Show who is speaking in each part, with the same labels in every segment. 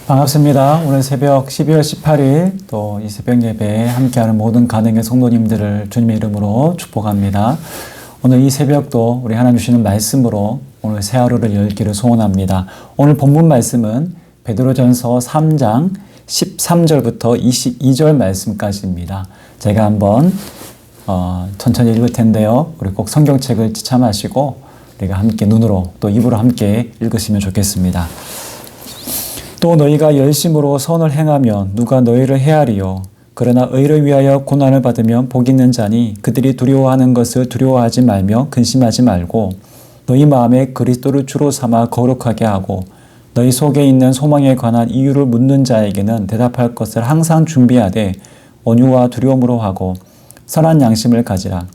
Speaker 1: 반갑습니다. 오늘 새벽 12월 18일 또 이 새벽 예배에 함께하는 모든 가정의 성도님들을 주님의 이름으로 축복합니다. 오늘 이 새벽도 우리 하나님 주시는 말씀으로 오늘 새 하루를 열기를 소원합니다. 오늘 본문 말씀은 베드로전서 3장 13절부터 22절 말씀까지입니다. 제가 한번 천천히 읽을 텐데요. 우리 꼭 성경책을 지참하시고 우리가 함께 눈으로 또 입으로 함께 읽으시면 좋겠습니다. 또 너희가 열심으로 선을 행하면 누가 너희를 헤아리요. 그러나 의를 위하여 고난을 받으면 복 있는 자니 그들이 두려워하는 것을 두려워하지 말며 근심하지 말고 너희 마음에 그리스도를 주로 삼아 거룩하게 하고 너희 속에 있는 소망에 관한 이유를 묻는 자에게는 대답할 것을 항상 준비하되 온유와 두려움으로 하고 선한 양심을 가지라.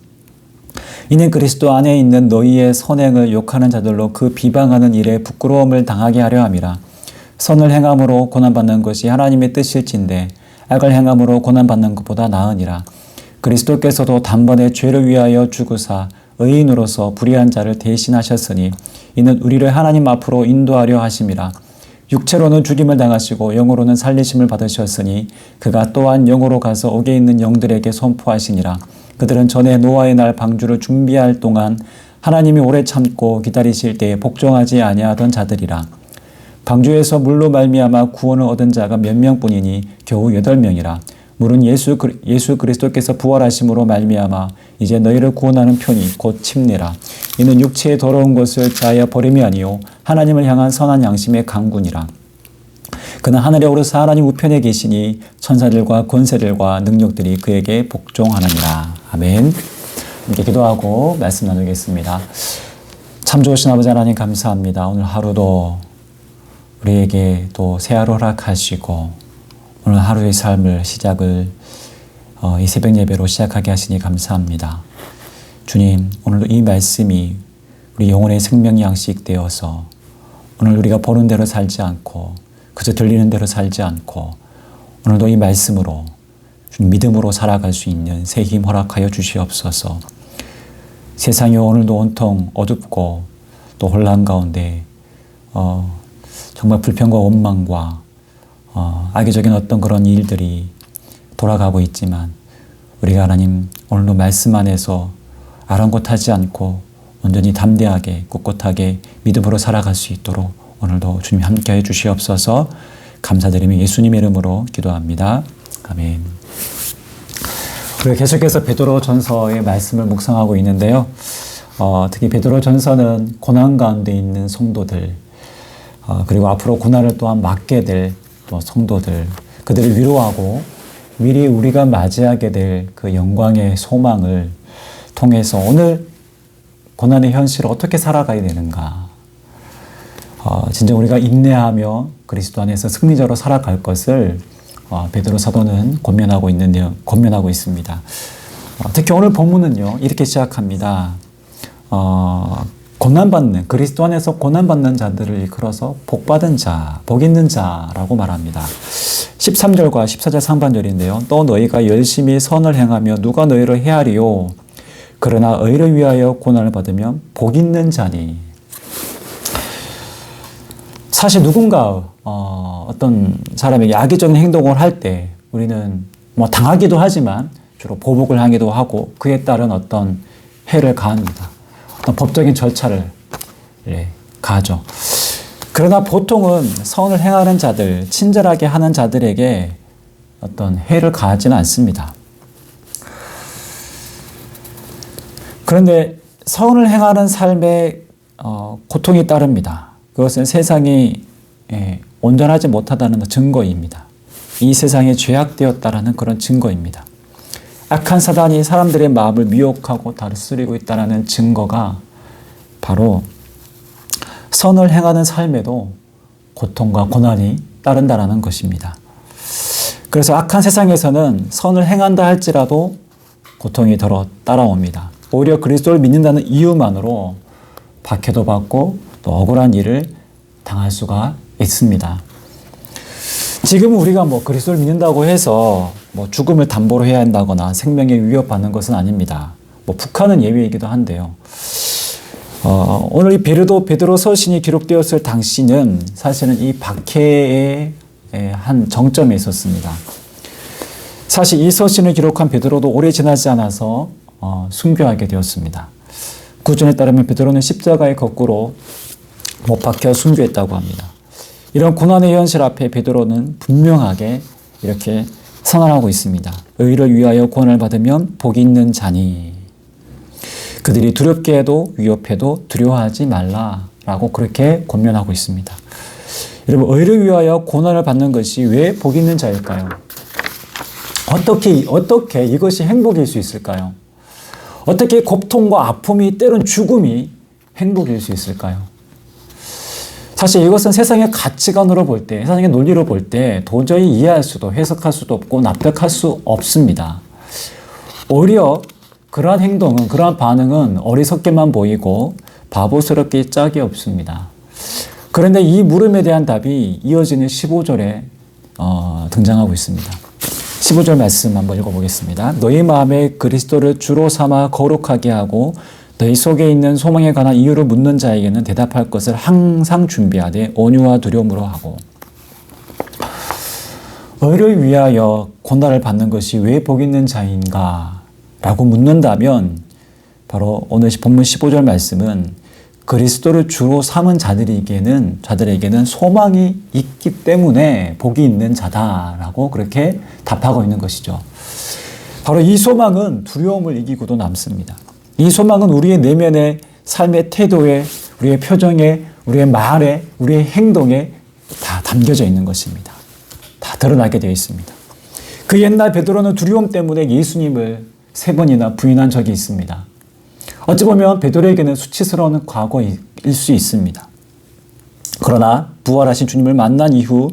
Speaker 1: 이는 그리스도 안에 있는 너희의 선행을 욕하는 자들로 그 비방하는 일에 부끄러움을 당하게 하려 함이라. 선을 행함으로 고난받는 것이 하나님의 뜻일진데 악을 행함으로 고난받는 것보다 나으니라. 그리스도께서도 단번에 죄를 위하여 죽으사 의인으로서 불의한 자를 대신하셨으니 이는 우리를 하나님 앞으로 인도하려 하심이라. 육체로는 죽임을 당하시고 영으로는 살리심을 받으셨으니 그가 또한 영으로 가서 옥에 있는 영들에게 선포하시니라. 그들은 전에 노아의 날 방주를 준비할 동안 하나님이 오래 참고 기다리실 때에 복종하지 아니하던 자들이라. 방주에서 물로 말미암아 구원을 얻은 자가 몇 명뿐이니 겨우 8명이라. 물은 예수 그리스도께서 부활하심으로 말미암아 이제 너희를 구원하는 편이 곧 침례라. 이는 육체의 더러운 것을 자하여 버림이 아니요 하나님을 향한 선한 양심의 강군이라. 그는 하늘에 오르사 하나님 우편에 계시니 천사들과 권세들과 능력들이 그에게 복종하느니라. 아멘. 함께 기도하고 말씀 나누겠습니다. 참 좋으신 아버지 하나님 감사합니다. 오늘 하루도 우리에게 또 새 하루 허락하시고 오늘 하루의 삶을 시작을 이 새벽 예배로 시작하게 하시니 감사합니다. 주님, 오늘도 이 말씀이 우리 영혼의 생명 양식 되어서 오늘 우리가 보는 대로 살지 않고 그저 들리는 대로 살지 않고 오늘도 이 말씀으로 믿음으로 살아갈 수 있는 새 힘 허락하여 주시옵소서. 세상이 오늘도 온통 어둡고 또 혼란 가운데 정말 불평과 원망과 악의적인 어떤 그런 일들이 돌아가고 있지만 우리가 하나님 오늘도 말씀 안에서 아랑곳하지 않고 온전히 담대하게 꿋꿋하게 믿음으로 살아갈 수 있도록 오늘도 주님 함께해 주시옵소서. 감사드리며 예수님의 이름으로 기도합니다. 아멘. 우리가 계속해서 베드로전서의 말씀을 묵상하고 있는데요. 특히 베드로전서는 고난 가운데 있는 성도들 그리고 앞으로 고난을 또한 맞게 될 또 성도들, 그들을 위로하고 미리 우리가 맞이하게 될 그 영광의 소망을 통해서 오늘 고난의 현실을 어떻게 살아가야 되는가. 진짜 우리가 인내하며 그리스도 안에서 승리자로 살아갈 것을 베드로 사도는 권면하고 있습니다. 특히 오늘 본문은요, 이렇게 시작합니다. 그리스도 안에서 고난받는 자들을 일컬어서 복받은 자, 복 있는 자라고 말합니다. 13절과 14절 상반절인데요. 또 너희가 열심히 선을 행하며 누가 너희를 헤아리요. 그러나 의를 위하여 고난을 받으면 복 있는 자니. 사실 누군가 어떤 사람에게 악의적인 행동을 할 때 우리는 당하기도 하지만 주로 보복을 하기도 하고 그에 따른 어떤 해를 가합니다. 법적인 절차를 가하죠. 그러나 보통은 선을 행하는 자들, 친절하게 하는 자들에게 어떤 해를 가하지는 않습니다. 그런데 선을 행하는 삶에 고통이 따릅니다. 그것은 세상이 온전하지 못하다는 증거입니다. 이 세상에 죄악되었다라는 그런 증거입니다. 악한 사단이 사람들의 마음을 미혹하고 다스리고 있다는 증거가 바로 선을 행하는 삶에도 고통과 고난이 따른다는 것입니다. 그래서 악한 세상에서는 선을 행한다 할지라도 고통이 따라옵니다. 오히려 그리스도를 믿는다는 이유만으로 박해도 받고 또 억울한 일을 당할 수가 있습니다. 지금은 우리가 그리스도를 믿는다고 해서 죽음을 담보로 해야 한다거나 생명에 위협받는 것은 아닙니다. 북한은 예외이기도 한데요. 오늘 이 베드로 서신이 기록되었을 당시는 사실은 이 박해의 한 정점에 있었습니다. 사실 이 서신을 기록한 베드로도 오래 지나지 않아서 순교하게 되었습니다. 구전에 따르면 베드로는 십자가에 거꾸로 못 박혀 순교했다고 합니다. 이런 고난의 현실 앞에 베드로는 분명하게 이렇게 선언하고 있습니다. 의를 위하여 고난을 받으면 복이 있는 자니 그들이 두렵게 해도 위협해도 두려워하지 말라라고 그렇게 권면하고 있습니다. 여러분, 의를 위하여 고난을 받는 것이 왜 복이 있는 자일까요? 어떻게 이것이 행복일 수 있을까요? 어떻게 고통과 아픔이 때론 죽음이 행복일 수 있을까요? 사실 이것은 세상의 가치관으로 볼 때, 세상의 논리로 볼 때 도저히 이해할 수도 해석할 수도 없고 납득할 수 없습니다. 오히려 그러한 행동은, 그러한 반응은 어리석게만 보이고 바보스럽게 짝이 없습니다. 그런데 이 물음에 대한 답이 이어지는 15절에 등장하고 있습니다. 15절 말씀 한번 읽어보겠습니다. 너희 마음에 그리스도를 주로 삼아 거룩하게 하고 너희 속에 있는 소망에 관한 이유를 묻는 자에게는 대답할 것을 항상 준비하되 온유와 두려움으로 하고. 의를 위하여 고난을 받는 것이 왜 복 있는 자인가? 라고 묻는다면 바로 오늘 본문 15절 말씀은 그리스도를 주로 삼은 자들에게는 소망이 있기 때문에 복이 있는 자다라고 그렇게 답하고 있는 것이죠. 바로 이 소망은 두려움을 이기고도 남습니다. 이 소망은 우리의 내면의 삶의 태도에, 우리의 표정에, 우리의 말에, 우리의 행동에 다 담겨져 있는 것입니다. 다 드러나게 되어 있습니다. 그 옛날 베드로는 두려움 때문에 예수님을 3번이나 부인한 적이 있습니다. 어찌 보면 베드로에게는 수치스러운 과거일 수 있습니다. 그러나 부활하신 주님을 만난 이후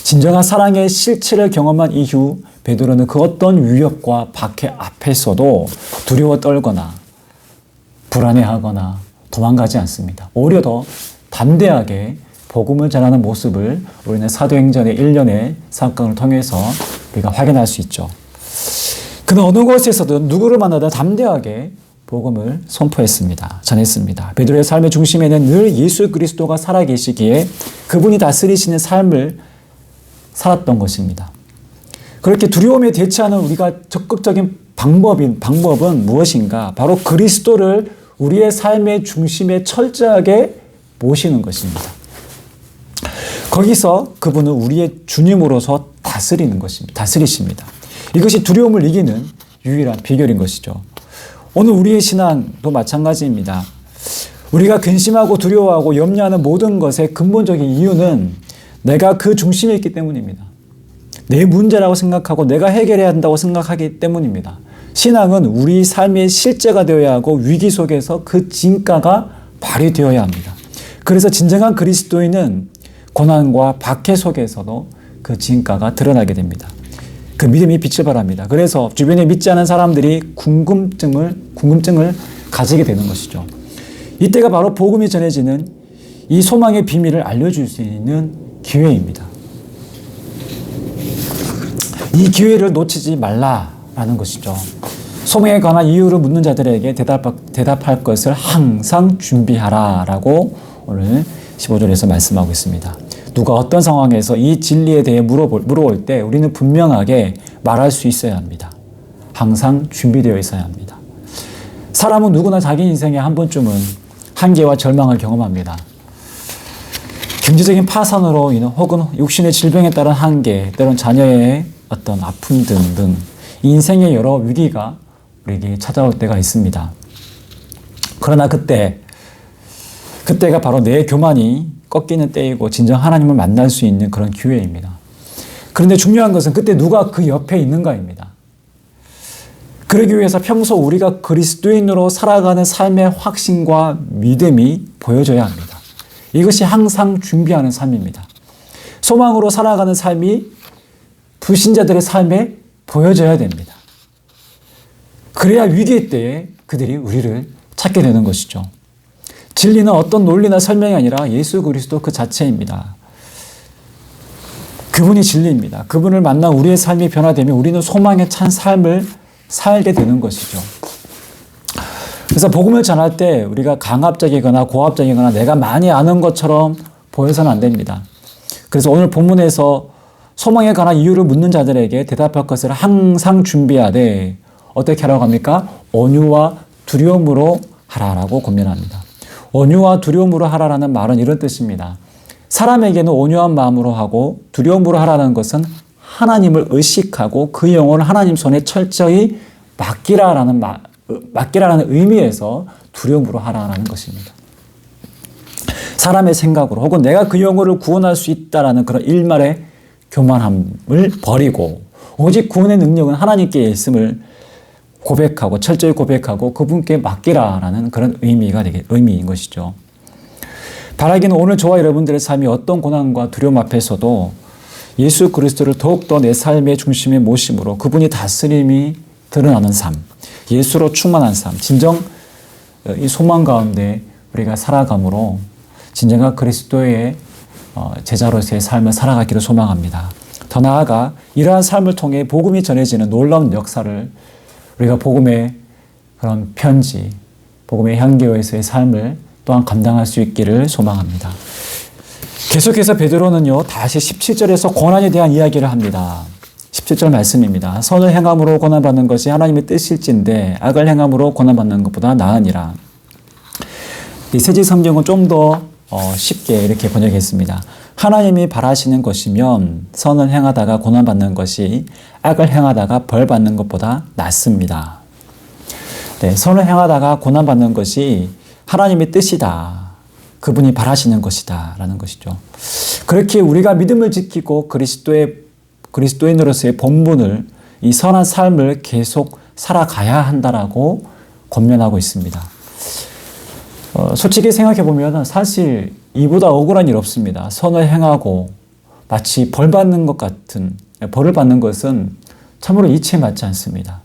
Speaker 1: 진정한 사랑의 실체를 경험한 이후 베드로는 그 어떤 위협과 박해 앞에서도 두려워 떨거나 불안해하거나 도망가지 않습니다. 오히려 더 담대하게 복음을 전하는 모습을 우리는 사도행전의 1년의 사건을 통해서 우리가 확인할 수 있죠. 그는 어느 곳에서든 누구를 만나든 담대하게 복음을 선포했습니다. 전했습니다. 베드로의 삶의 중심에는 늘 예수 그리스도가 살아계시기에 그분이 다스리시는 삶을 살았던 것입니다. 그렇게 두려움에 대처하는 우리가 적극적인 방법은 무엇인가? 바로 그리스도를 우리의 삶의 중심에 철저하게 모시는 것입니다. 거기서 그분은 우리의 주님으로서 다스리는 것입니다. 다스리십니다. 이것이 두려움을 이기는 유일한 비결인 것이죠. 오늘 우리의 신앙도 마찬가지입니다. 우리가 근심하고 두려워하고 염려하는 모든 것의 근본적인 이유는 내가 그 중심에 있기 때문입니다. 내 문제라고 생각하고 내가 해결해야 한다고 생각하기 때문입니다. 신앙은 우리 삶의 실제가 되어야 하고 위기 속에서 그 진가가 발휘되어야 합니다. 그래서 진정한 그리스도인은 고난과 박해 속에서도 그 진가가 드러나게 됩니다. 그 믿음이 빛을 발합니다. 그래서 주변에 믿지 않은 사람들이 궁금증을 가지게 되는 것이죠. 이때가 바로 복음이 전해지는 이 소망의 비밀을 알려줄 수 있는 기회입니다. 이 기회를 놓치지 말라라는 것이죠. 소망에 관한 이유를 묻는 자들에게 대답할 것을 항상 준비하라라고 오늘 15절에서 말씀하고 있습니다. 누가 어떤 상황에서 이 진리에 대해 물어볼 때 우리는 분명하게 말할 수 있어야 합니다. 항상 준비되어 있어야 합니다. 사람은 누구나 자기 인생에 한 번쯤은 한계와 절망을 경험합니다. 경제적인 파산으로 인한 혹은 육신의 질병에 따른 한계, 때론 자녀의 어떤 아픔 등등 인생의 여러 위기가 우리에게 찾아올 때가 있습니다. 그러나 그때가 바로 내 교만이 꺾이는 때이고 진정 하나님을 만날 수 있는 그런 기회입니다. 그런데 중요한 것은 그때 누가 그 옆에 있는가입니다. 그러기 위해서 평소 우리가 그리스도인으로 살아가는 삶의 확신과 믿음이 보여져야 합니다. 이것이 항상 준비하는 삶입니다. 소망으로 살아가는 삶이 불신자들의 삶에 보여져야 됩니다. 그래야 위기의 때에 그들이 우리를 찾게 되는 것이죠. 진리는 어떤 논리나 설명이 아니라 예수 그리스도 그 자체입니다. 그분이 진리입니다. 그분을 만나 우리의 삶이 변화되면 우리는 소망에 찬 삶을 살게 되는 것이죠. 그래서 복음을 전할 때 우리가 강압적이거나 고압적이거나 내가 많이 아는 것처럼 보여서는 안 됩니다. 그래서 오늘 본문에서 소망에 관한 이유를 묻는 자들에게 대답할 것을 항상 준비하되 어떻게 하라고 합니까? 온유와 두려움으로 하라라고 권면합니다. 온유와 두려움으로 하라라는 말은 이런 뜻입니다. 사람에게는 온유한 마음으로 하고 두려움으로 하라는 것은 하나님을 의식하고 그 영혼을 하나님 손에 철저히 맡기라라는 의미에서 두려움으로 하라라는 것입니다. 사람의 생각으로 혹은 내가 그 영혼을 구원할 수 있다라는 그런 일말의 교만함을 버리고 오직 구원의 능력은 하나님께 있음을 고백하고 철저히 고백하고 그분께 맡기라라는 그런 의미인 것이죠. 바라기는 오늘 저와 여러분들의 삶이 어떤 고난과 두려움 앞에서도 예수 그리스도를 더욱더 내 삶의 중심에 모심으로 그분이 다스림이 드러나는 삶, 예수로 충만한 삶, 진정 이 소망 가운데 우리가 살아감으로 진정한 그리스도의 제자로서의 삶을 살아가기를 소망합니다. 더 나아가 이러한 삶을 통해 복음이 전해지는 놀라운 역사를 우리가 복음의 그런 편지, 복음의 향기로에서의 삶을 또한 감당할 수 있기를 소망합니다. 계속해서 베드로는요, 다시 17절에서 고난에 대한 이야기를 합니다. 17절 말씀입니다. 선을 행함으로 고난받는 것이 하나님의 뜻일진데 악을 행함으로 고난받는 것보다 나으니라. 이 새지 성경은 좀 더 쉽게 이렇게 번역했습니다. 하나님이 바라시는 것이면 선을 행하다가 고난받는 것이 악을 행하다가 벌받는 것보다 낫습니다. 네, 선을 행하다가 고난받는 것이 하나님의 뜻이다. 그분이 바라시는 것이다. 라는 것이죠. 그렇게 우리가 믿음을 지키고 그리스도인으로서의 본분을 이 선한 삶을 계속 살아가야 한다라고 권면하고 있습니다. 솔직히 생각해보면 사실 이보다 억울한 일 없습니다. 선을 행하고 마치 벌 받는 것 같은, 벌을 받는 것은 참으로 이치에 맞지 않습니다.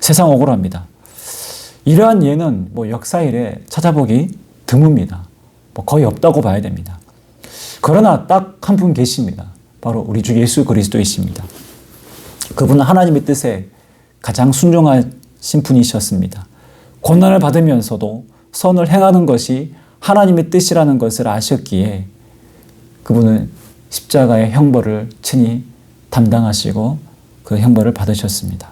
Speaker 1: 세상 억울합니다. 이러한 예는 역사일에 찾아보기 드뭅니다. 거의 없다고 봐야 됩니다. 그러나 딱 한 분 계십니다. 바로 우리 주 예수 그리스도이십니다. 그분은 하나님의 뜻에 가장 순종하신 분이셨습니다. 고난을 받으면서도 선을 행하는 것이 하나님의 뜻이라는 것을 아셨기에 그분은 십자가의 형벌을 친히 담당하시고 그 형벌을 받으셨습니다.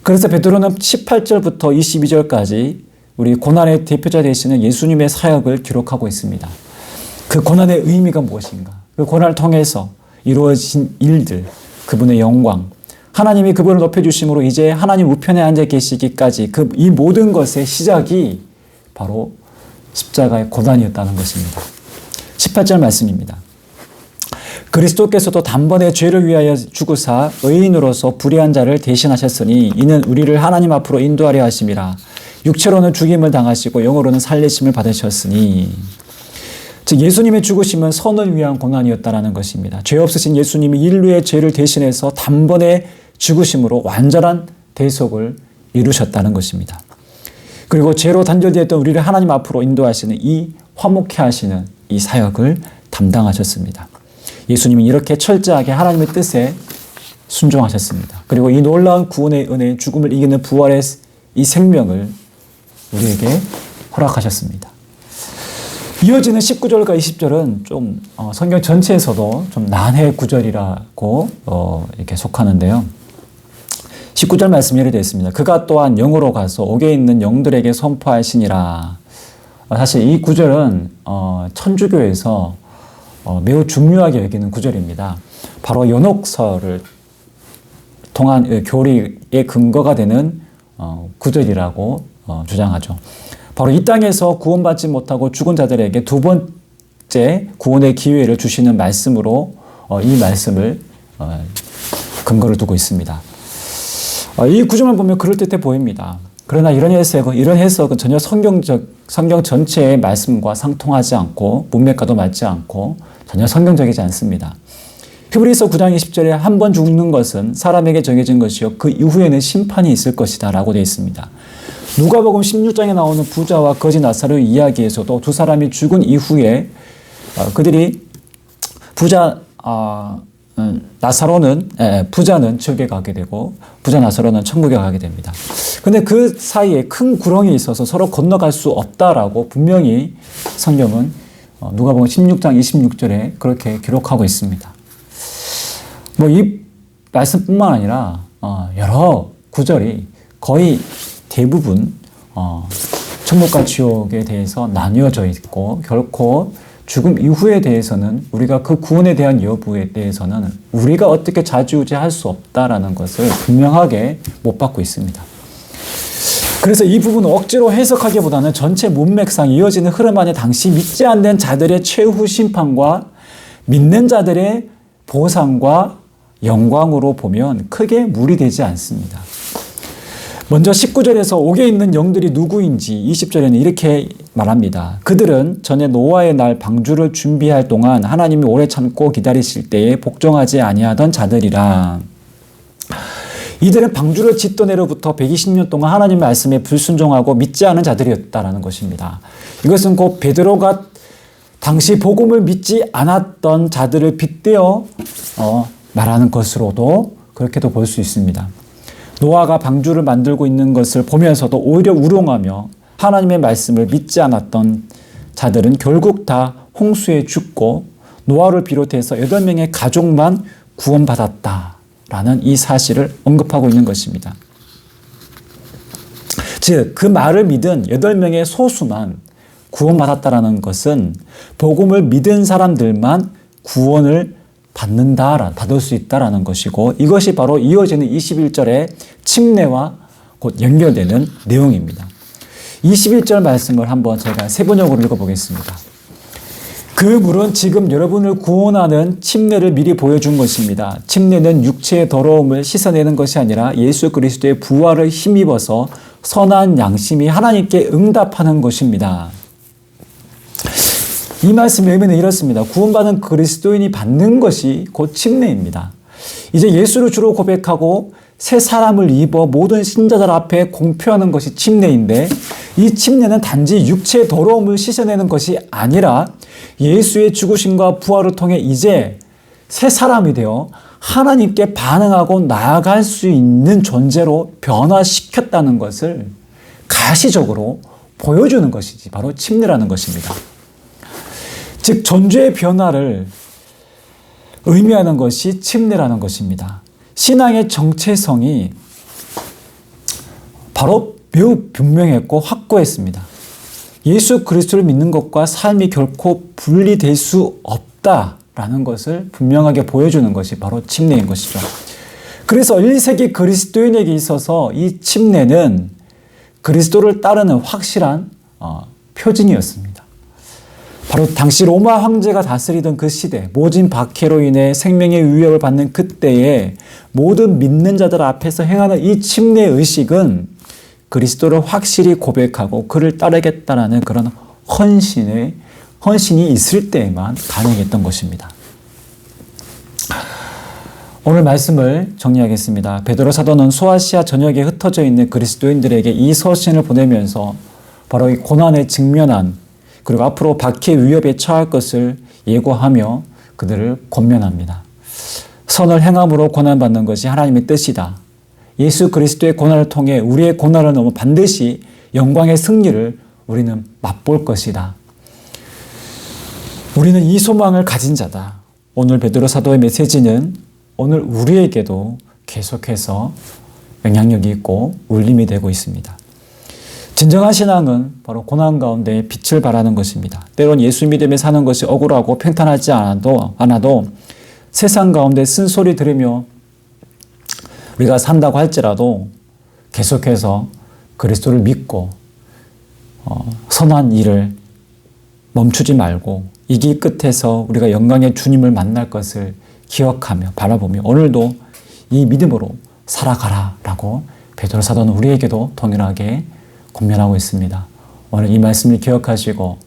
Speaker 1: 그래서 베드로는 18절부터 22절까지 우리 고난의 대표자 되시는 예수님의 사역을 기록하고 있습니다. 그 고난의 의미가 무엇인가? 그 고난을 통해서 이루어진 일들, 그분의 영광, 하나님이 그분을 높여주심으로 이제 하나님 우편에 앉아 계시기까지 이 모든 것의 시작이 바로 십자가의 고난이었다는 것입니다. 18절 말씀입니다. 그리스도께서도 단번에 죄를 위하여 죽으사 의인으로서 불의한 자를 대신하셨으니 이는 우리를 하나님 앞으로 인도하려 하심이라. 육체로는 죽임을 당하시고 영으로는 살리심을 받으셨으니. 즉 예수님의 죽으심은 선을 위한 고난이었다라는 것입니다. 죄 없으신 예수님이 인류의 죄를 대신해서 단번에 죽으심으로 완전한 대속을 이루셨다는 것입니다. 그리고 죄로 단절되었던 우리를 하나님 앞으로 인도하시는 이 화목케 하시는 이 사역을 담당하셨습니다. 예수님이 이렇게 철저하게 하나님의 뜻에 순종하셨습니다. 그리고 이 놀라운 구원의 은혜, 죽음을 이기는 부활의 이 생명을 우리에게 허락하셨습니다. 이어지는 19절과 20절은 좀 성경 전체에서도 좀 난해 구절이라고 이렇게 속하는데요. 19절 말씀이 이렇게 되어 있습니다. 그가 또한 영으로 가서 옥에 있는 영들에게 선포하시니라. 사실 이 구절은 천주교에서 매우 중요하게 여기는 구절입니다. 바로 연옥서를 통한 교리의 근거가 되는 구절이라고 주장하죠. 바로 이 땅에서 구원받지 못하고 죽은 자들에게 두 번째 구원의 기회를 주시는 말씀으로 이 말씀을 근거를 두고 있습니다. 이 구절만 보면 그럴듯해 보입니다. 그러나 이런 해석은 전혀 성경 전체의 말씀과 상통하지 않고 문맥과도 맞지 않고 전혀 성경적이지 않습니다. 히브리서 9장 20절에 한 번 죽는 것은 사람에게 정해진 것이요 그 이후에는 심판이 있을 것이다 라고 되어 있습니다. 누가복음 16장에 나오는 부자와 거지 나사로의 이야기에서도 두 사람이 죽은 이후에 그들이 부자는 지옥에 가게 되고 부자 나사로는 천국에 가게 됩니다. 근데 그 사이에 큰 구렁이 있어서 서로 건너갈 수 없다라고 분명히 성경은 누가복음 16장 26절에 그렇게 기록하고 있습니다. 뭐 이 말씀뿐만 아니라 여러 구절이 거의 대부분 천국과 지옥에 대해서 나뉘어져 있고, 결코 죽음 이후에 대해서는, 우리가 그 구원에 대한 여부에 대해서는 우리가 어떻게 좌지우지할 수 없다라는 것을 분명하게 못 받고 있습니다. 그래서 이 부분을 억지로 해석하기보다는 전체 문맥상 이어지는 흐름 안에 당시 믿지 않는 자들의 최후 심판과 믿는 자들의 보상과 영광으로 보면 크게 무리되지 않습니다. 먼저 19절에서 옥에 있는 영들이 누구인지 20절에는 이렇게 말합니다. 그들은 전에 노아의 날 방주를 준비할 동안 하나님이 오래 참고 기다리실 때에 복종하지 아니하던 자들이라. 이들은 방주를 짓던 해로부터 120년 동안 하나님의 말씀에 불순종하고 믿지 않은 자들이었다라는 것입니다. 이것은 곧 베드로가 당시 복음을 믿지 않았던 자들을 빗대어 말하는 것으로도 그렇게도 볼 수 있습니다. 노아가 방주를 만들고 있는 것을 보면서도 오히려 우롱하며 하나님의 말씀을 믿지 않았던 자들은 결국 다 홍수에 죽고 노아를 비롯해서 8명의 가족만 구원받았다라는 이 사실을 언급하고 있는 것입니다. 즉, 그 말을 믿은 8명의 소수만 구원받았다라는 것은 복음을 믿은 사람들만 구원을 받을 수 있다라는 것이고, 이것이 바로 이어지는 21절의 침례와 곧 연결되는 내용입니다. 21절 말씀을 한번 제가 세번역으로 읽어보겠습니다. 그 물은 지금 여러분을 구원하는 침례를 미리 보여준 것입니다. 침례는 육체의 더러움을 씻어내는 것이 아니라 예수 그리스도의 부활을 힘입어서 선한 양심이 하나님께 응답하는 것입니다. 이 말씀의 의미는 이렇습니다. 구원받은 그리스도인이 받는 것이 곧 침례입니다. 이제 예수를 주로 고백하고 새 사람을 입어 모든 신자들 앞에 공표하는 것이 침례인데, 이 침례는 단지 육체의 더러움을 씻어내는 것이 아니라 예수의 죽으심과 부활을 통해 이제 새 사람이 되어 하나님께 반응하고 나아갈 수 있는 존재로 변화시켰다는 것을 가시적으로 보여주는 것이지 바로 침례라는 것입니다. 즉 존재의 변화를 의미하는 것이 침례라는 것입니다. 신앙의 정체성이 바로 매우 분명했고 확고했습니다. 예수 그리스도를 믿는 것과 삶이 결코 분리될 수 없다라는 것을 분명하게 보여주는 것이 바로 침례인 것이죠. 그래서 1세기 그리스도인에게 있어서 이 침례는 그리스도를 따르는 확실한 표징이었습니다. 바로 당시 로마 황제가 다스리던 그 시대, 모진 박해로 인해 생명의 위협을 받는 그때에 모든 믿는 자들 앞에서 행하는 이 침례 의식은 그리스도를 확실히 고백하고 그를 따르겠다라는 그런 헌신이 있을 때에만 가능했던 것입니다. 오늘 말씀을 정리하겠습니다. 베드로 사도는 소아시아 전역에 흩어져 있는 그리스도인들에게 이 서신을 보내면서 바로 이 고난에 직면한, 그리고 앞으로 박해 위협에 처할 것을 예고하며 그들을 권면합니다. 선을 행함으로 고난받는 것이 하나님의 뜻이다. 예수 그리스도의 고난을 통해 우리의 고난을 넘어 반드시 영광의 승리를 우리는 맛볼 것이다. 우리는 이 소망을 가진 자다. 오늘 베드로 사도의 메시지는 오늘 우리에게도 계속해서 영향력이 있고 울림이 되고 있습니다. 진정한 신앙은 바로 고난 가운데 빛을 발하는 것입니다. 때론 예수 믿음에 사는 것이 억울하고 평탄하지 않아도 세상 가운데 쓴소리 들으며 우리가 산다고 할지라도 계속해서 그리스도를 믿고 선한 일을 멈추지 말고 이 길 끝에서 우리가 영광의 주님을 만날 것을 기억하며 바라보며 오늘도 이 믿음으로 살아가라라고 베드로 사도는 우리에게도 동일하게 권면하고 있습니다. 오늘 이 말씀을 기억하시고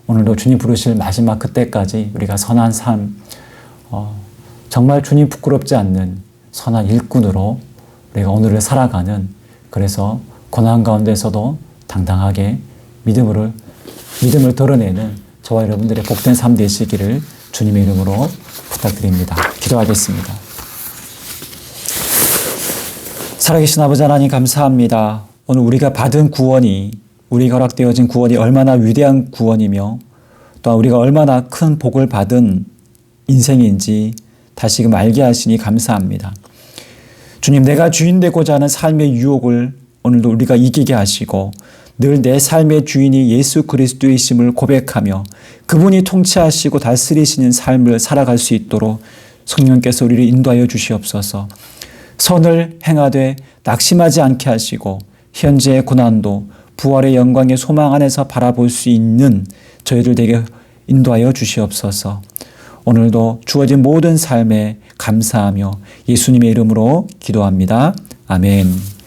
Speaker 1: 오늘도 주님 부르실 마지막 그때까지 우리가 선한 삶, 정말 주님 부끄럽지 않는 선한 일꾼으로 우리가 오늘을 살아가는, 그래서 고난 가운데서도 당당하게 믿음을 드러내는 저와 여러분들의 복된 삶 되시기를 주님의 이름으로 부탁드립니다. 기도하겠습니다. 살아계신 아버지 하나님 감사합니다. 오늘 우리가 받은 구원이, 우리가 허락되어진 구원이 얼마나 위대한 구원이며 또한 우리가 얼마나 큰 복을 받은 인생인지 다시금 알게 하시니 감사합니다. 주님, 내가 주인 되고자 하는 삶의 유혹을 오늘도 우리가 이기게 하시고 늘 내 삶의 주인이 예수 그리스도이심을 고백하며 그분이 통치하시고 다스리시는 삶을 살아갈 수 있도록 성령께서 우리를 인도하여 주시옵소서. 선을 행하되 낙심하지 않게 하시고 현재의 고난도 부활의 영광의 소망 안에서 바라볼 수 있는 저희들 되게 인도하여 주시옵소서. 오늘도 주어진 모든 삶에 감사하며 예수님의 이름으로 기도합니다. 아멘.